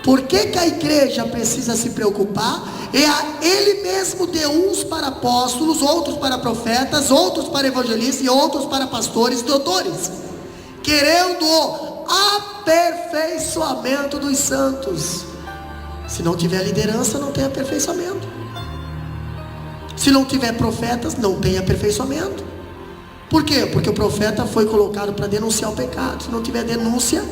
Por que a igreja precisa se preocupar? Ele mesmo deu uns para apóstolos, outros para profetas, outros para evangelistas e outros para pastores e doutores, querendo o aperfeiçoamento dos santos. Se não tiver liderança, não tem aperfeiçoamento. Se não tiver profetas, não tem aperfeiçoamento. Por quê? Porque o profeta foi colocado para denunciar o pecado. Se não tiver denúncia,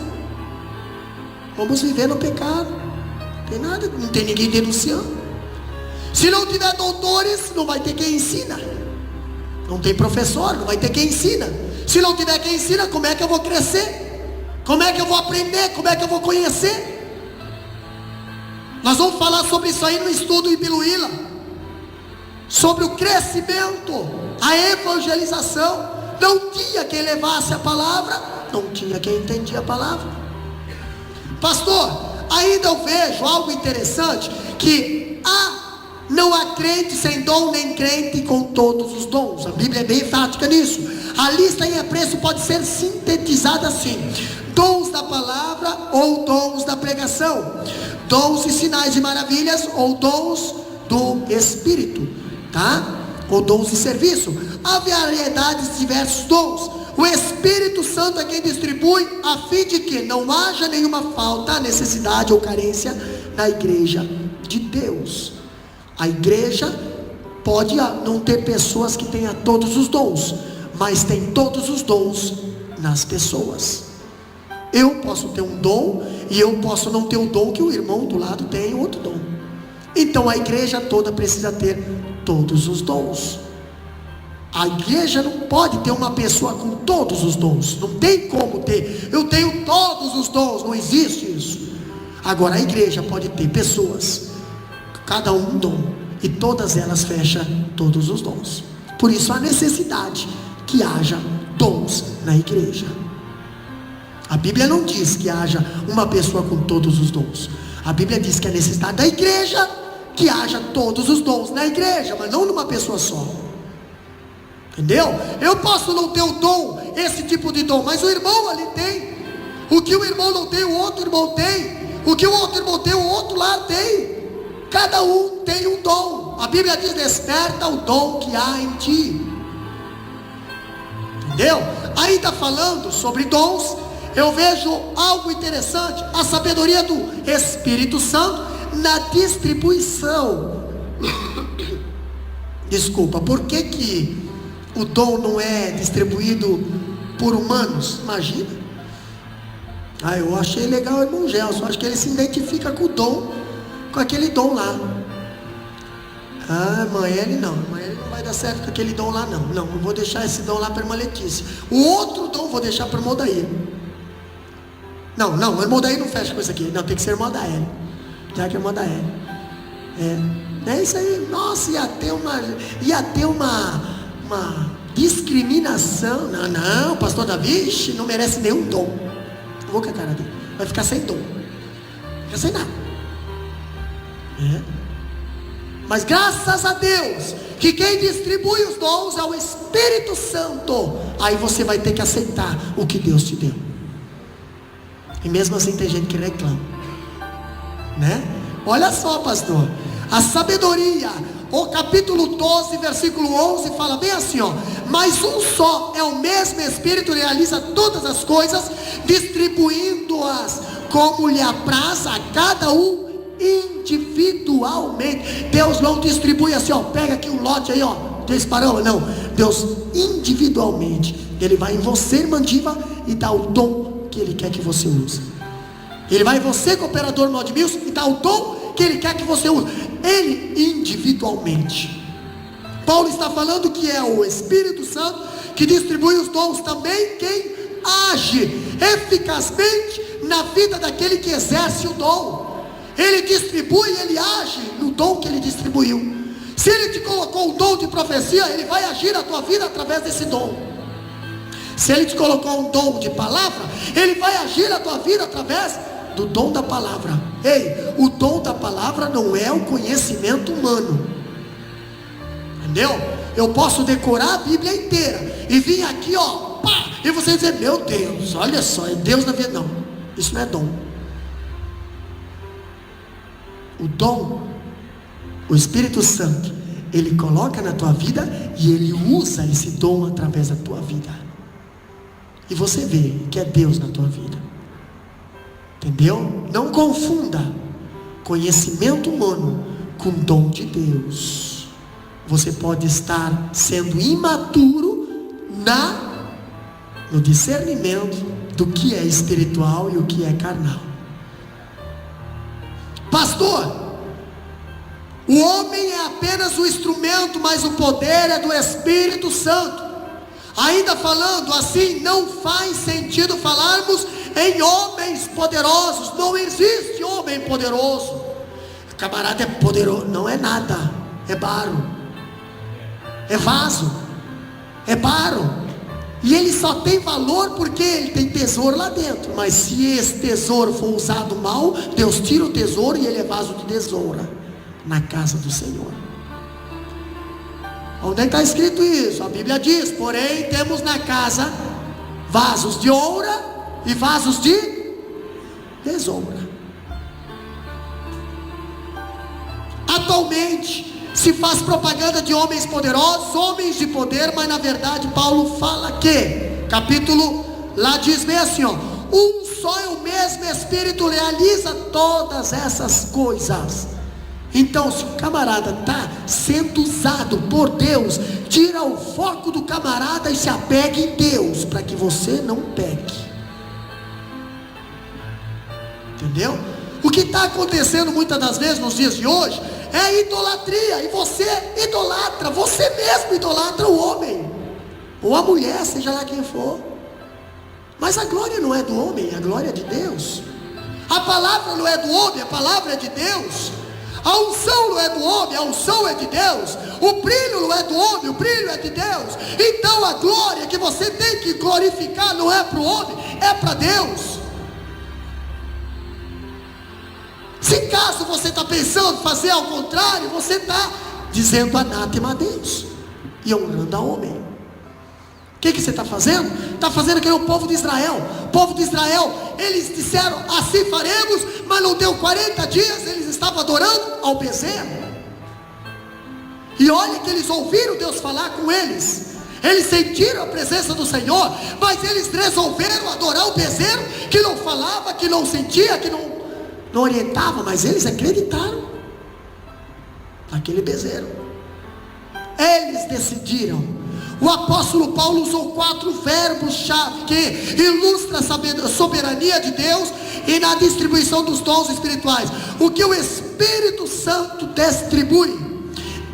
vamos viver no pecado. Não tem nada, não tem ninguém denunciando. Se não tiver doutores, não vai ter quem ensina. Não tem professor, não vai ter quem ensina. Se não tiver quem ensina, como é que eu vou crescer? Como é que eu vou aprender? Como é que eu vou conhecer? Nós vamos falar sobre isso aí no estudo em Biluíla, sobre o crescimento, a evangelização. Não tinha quem levasse a palavra, não tinha quem entendia a palavra. Pastor, ainda eu vejo algo interessante, que não há crente sem dom, nem crente com todos os dons. A Bíblia é bem enfática nisso. A lista em apreço pode ser sintetizada assim: dons da palavra ou dons da pregação, dons e sinais e maravilhas ou dons do Espírito, tá? Ou dons de serviço. Há variedades de diversos dons. O Espírito Santo é quem distribui, a fim de que não haja nenhuma falta, necessidade ou carência na igreja de Deus. A igreja pode não ter pessoas que tenham todos os dons, mas tem todos os dons nas pessoas. Eu posso ter um dom e eu posso não ter o dom que o irmão do lado tem, outro dom. Então a igreja toda precisa ter todos os dons. A igreja não pode ter uma pessoa com todos os dons. Não tem como ter. Eu tenho todos os dons. Não existe isso. Agora a igreja pode ter pessoas, cada um dom, e todas elas fecham todos os dons. Por isso há necessidade que haja dons na igreja. A Bíblia não diz que haja uma pessoa com todos os dons. A Bíblia diz que é necessidade da igreja que haja todos os dons na igreja, mas não numa pessoa só. Entendeu? Eu posso não ter o dom, esse tipo de dom, mas o irmão ali tem. O que o irmão não tem, o outro irmão tem. O que o outro irmão tem, o outro lá tem. Cada um tem um dom. A Bíblia diz: desperta o dom que há em ti. Entendeu? Aí está falando sobre dons. Eu vejo algo interessante: a sabedoria do Espírito Santo na distribuição. Desculpa, por que o dom não é distribuído por humanos? Imagina. Eu achei legal o irmão Gelson, acho que ele se identifica com o dom, com aquele dom lá. Mãe, ele não vai vai dar certo com aquele dom lá não. Não vou deixar esse dom lá para a irmã Letícia. O outro dom vou deixar para o irmão Daí. Não, o irmão Daí não fecha com isso aqui. Não, tem que ser a irmã da Hélio. Já que a irmã da Hélio. É isso aí. Nossa, ia ter uma discriminação. Não, pastor Davi não merece nenhum dom. Eu vou com a cara dele. Vai ficar sem dom. Fica sem nada. Mas graças a Deus, que quem distribui os dons é o Espírito Santo. Aí você vai ter que aceitar o que Deus te deu. E mesmo assim tem gente que reclama, né? Olha só, pastor, a sabedoria, o capítulo 12, versículo 11, fala bem assim, ó: mas um só é o mesmo Espírito, realiza todas as coisas, distribuindo-as como lhe apraz a cada um individualmente. Deus não distribui assim, ó, pega aqui um lote aí, ó, Deus parou, não. Deus individualmente, Ele vai em você, irmã Diva, e dá o dom que Ele quer que você use. Ele vai em você, cooperador Maldemilson, e dá o dom que Ele quer que você use. Ele individualmente. Paulo está falando que é o Espírito Santo que distribui os dons, também quem age eficazmente na vida daquele que exerce o dom. Ele distribui, ele age no dom que ele distribuiu. Se ele te colocou o dom de profecia, ele vai agir na tua vida através desse dom. Se ele te colocou um dom de palavra, ele vai agir na tua vida através do dom da palavra. Ei, o dom da palavra não é o conhecimento humano, entendeu? Eu posso decorar a Bíblia inteira e vir aqui, ó, pá, e você dizer: meu Deus, olha só, é Deus na vida. Não, isso não é dom. O dom, o Espírito Santo, Ele coloca na tua vida e Ele usa esse dom através da tua vida. E você vê que é Deus na tua vida. Entendeu? Não confunda conhecimento humano com dom de Deus. Você pode estar sendo imaturo no discernimento do que é espiritual e o que é carnal. Pastor, o homem é apenas o instrumento, mas o poder é do Espírito Santo. Ainda falando assim, não faz sentido falarmos em homens poderosos. Não existe homem poderoso. O camarada é poderoso, não é nada, é barro, é vaso, é barro. E ele só tem valor porque ele tem tesouro lá dentro. Mas se esse tesouro for usado mal, Deus tira o tesouro e ele é vaso de tesoura na casa do Senhor. Onde é que está escrito isso? A Bíblia diz: porém temos na casa vasos de ouro e vasos de tesoura. Atualmente se faz propaganda de homens poderosos, homens de poder, mas na verdade Paulo fala que, capítulo lá diz bem assim, ó: um só é o mesmo Espírito, realiza todas essas coisas. Então, se o camarada está sendo usado por Deus, tira o foco do camarada e se apegue em Deus, para que você não peque. Entendeu? O que está acontecendo muitas das vezes nos dias de hoje é idolatria, e você idolatra, você mesmo idolatra o homem, ou a mulher, seja lá quem for. Mas a glória não é do homem, a glória é de Deus. A palavra não é do homem, a palavra é de Deus. A unção não é do homem, a unção é de Deus. O brilho não é do homem, o brilho é de Deus. Então a glória que você tem que glorificar não é para o homem, é para Deus. Se caso você está pensando fazer ao contrário, você está dizendo anátema a Deus e honrando a homem. O que você está fazendo? Está fazendo que nem o povo de Israel. O povo de Israel, eles disseram: assim faremos, mas não deu 40 dias, eles estavam adorando ao bezerro. E olha que eles ouviram Deus falar com eles, eles sentiram a presença do Senhor, mas eles resolveram adorar o bezerro, que não falava, que não sentia, que não orientava, mas eles acreditaram naquele bezerro. Eles decidiram. O apóstolo Paulo usou 4 verbos-chave que ilustram a soberania de Deus e na distribuição dos dons espirituais. O que o Espírito Santo distribui,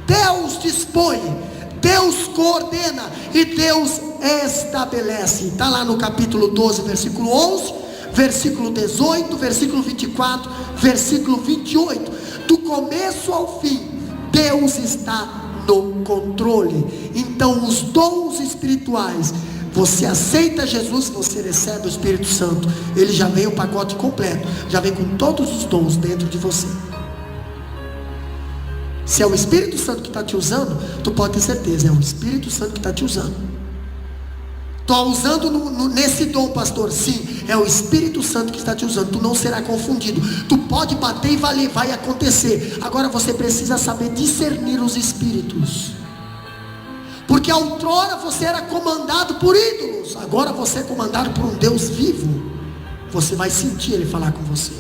Deus dispõe, Deus coordena e Deus estabelece. Está lá no capítulo 12, versículo 11, versículo 18, versículo 24, versículo 28. Do começo ao fim, Deus está no controle. Então os dons espirituais, você aceita Jesus, você recebe o Espírito Santo. Ele já vem o pacote completo, já vem com todos os dons dentro de você. Se é o Espírito Santo que está te usando, tu pode ter certeza, é o Espírito Santo que está te usando. Estou usando nesse dom, pastor. Sim, é o Espírito Santo que está te usando. Tu não será confundido. Tu pode bater e vai acontecer. Agora você precisa saber discernir os espíritos. Porque outrora você era comandado por ídolos, agora você é comandado por um Deus vivo. Você vai sentir Ele falar com você.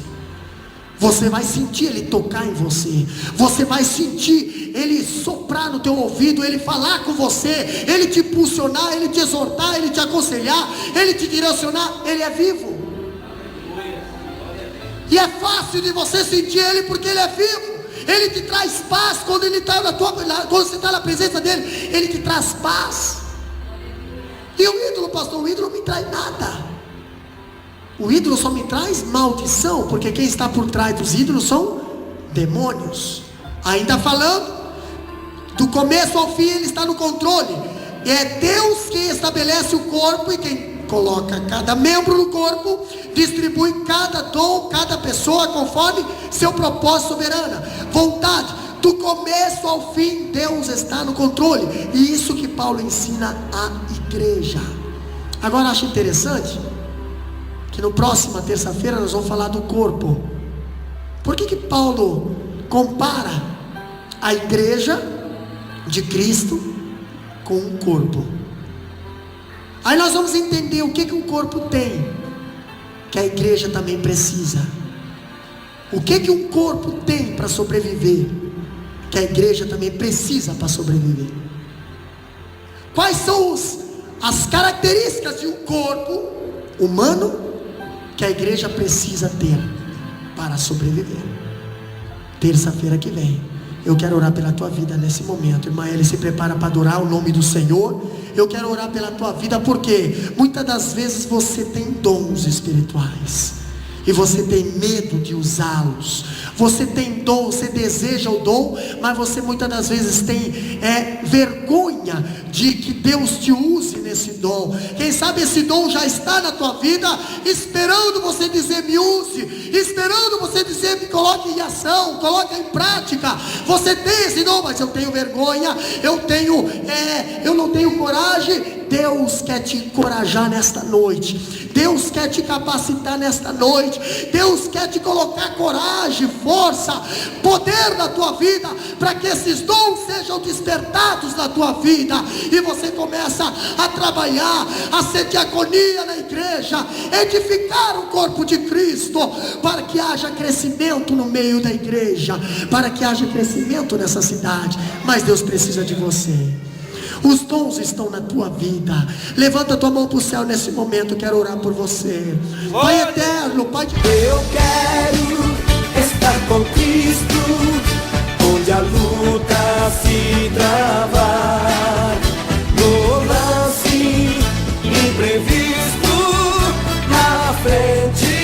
Você vai sentir Ele tocar em você. Você vai sentir Ele soprar no teu ouvido, Ele falar com você, Ele te impulsionar, Ele te exortar, Ele te aconselhar, Ele te direcionar. Ele é vivo. E é fácil de você sentir Ele porque Ele é vivo. Ele te traz paz quando Ele está quando você está na presença dEle. Ele te traz paz. E o ídolo, pastor, o ídolo não me traz nada. O ídolo só me traz maldição, porque quem está por trás dos ídolos são demônios. Ainda falando, do começo ao fim Ele está no controle. E é Deus quem estabelece o corpo e quem coloca cada membro no corpo, distribui cada dom, cada pessoa conforme seu propósito soberano, vontade. Do começo ao fim Deus está no controle. E isso que Paulo ensina à igreja. Agora acho interessante que no próxima terça-feira nós vamos falar do corpo. Por que Paulo compara a igreja de Cristo com um corpo? Aí nós vamos entender o que um corpo tem, que a igreja também precisa. O que um corpo tem para sobreviver, que a igreja também precisa para sobreviver. Quais são as características de um corpo humano que a igreja precisa ter para sobreviver? Terça-feira que vem eu quero orar pela tua vida nesse momento. Irmã, ele se prepara para adorar o nome do Senhor. Eu quero orar pela tua vida, porque muitas das vezes você tem dons espirituais e você tem medo de usá-los. Você tem dom, você deseja o dom, mas você muitas das vezes tem vergonha de que Deus te use nesse dom. Quem sabe esse dom já está na tua vida, esperando você dizer me use, esperando você dizer me coloque em ação, coloque em prática. Você tem esse dom, mas eu tenho vergonha, eu não tenho coragem. Deus quer te encorajar nesta noite. Deus quer te capacitar nesta noite. Deus quer te colocar coragem, força, poder na tua vida, para que esses dons sejam despertados na tua vida, e você começa a trabalhar, a ser diaconia na igreja, edificar o corpo de Cristo, para que haja crescimento no meio da igreja, para que haja crescimento nessa cidade. Mas Deus precisa de você. Os dons estão na tua vida. Levanta a tua mão para o céu nesse momento. Eu quero orar por você. Pai eterno, Pai de Deus, eu quero estar com Cristo, onde a luta se travar, no lance imprevisto, na frente